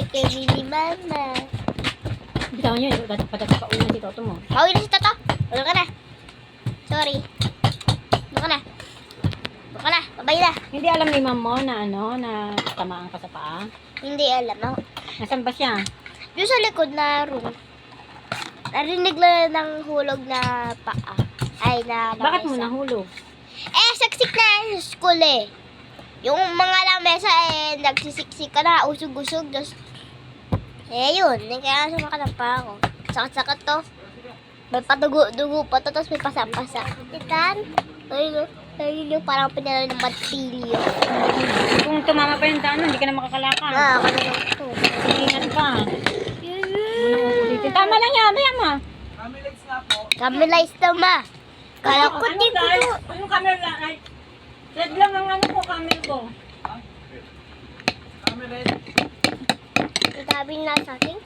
kami ni Mama. Bitaw nyo, patagpaulan si Toto mo. Pauwi na si Toto. Wala ka na. Sorry. Wala ka na. Wala ka na. Babay na. Hindi alam ni ma'am mo na na tamaan ka sa paa. Hindi alam ako. Nasaan ba siya? Yung sa likod na room. Narinig lang ng hulog na paa. Ay, na Bakit mo lamesa. nahulog? Saksik na sa school eh. Yung mga lamesa nagsisiksik ka na, usog-usog. Tapos, yun. Kaya sumakat ang paa ko. Sakit-sakit to. May padugo-dugo pa to, tapos may pasa-pasa. Titan? Ayun yung parang pinala ng matilyo. Kung tumama pa yung daan, hindi ka na makakalakad. Kanina to. Ingat ka. Tama lang yan, maya ma. Kamilize na ma. Kala ko din ko to. Anong camera? Ay, red lang ang ano ko, camera ko. Itabi na sa akin.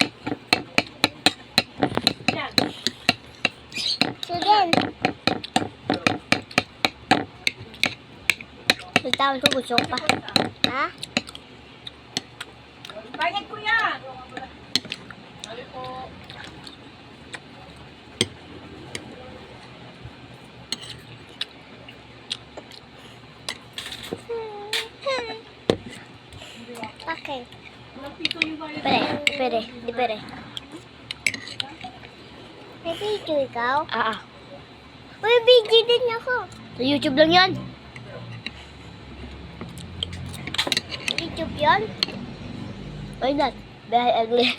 Yan. Sige. Itabi ko gusto pa. Ha? Bakit kuya? Okay. Pere. Di pere. May video ikaw? May video din ako. Sa YouTube lang yan. YouTube yan? Why not? Very ugly.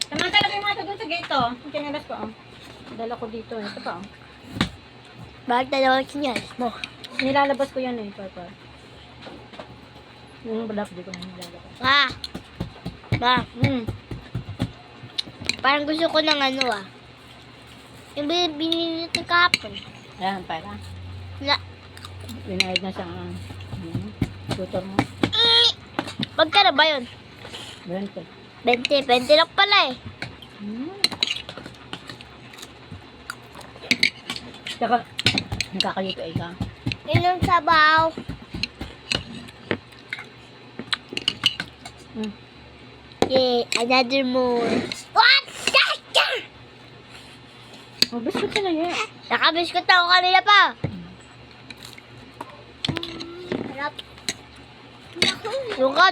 Samantala kayo mga doon sa gate to. Ang kinalas ko, oh. Dala ko dito, ito pa, oh. Bakit dalawang sinyalis mo? Nilalabas ko yan, eh, papa. Yung black, di ko na nilalabas. Ma. Parang gusto ko ng ano yung binili natin kahapon. Ayan, para. Na, Binayad na sa tutor mo. magkano ba yun? 20. 20 lang pala eh. Saka, nakaka-UPI ka. Yun ang sabaw. Yeah, another more. What? Oh, biscuit ka na yan. Nakabiskot ako kanina pa. Harap. Doon ka.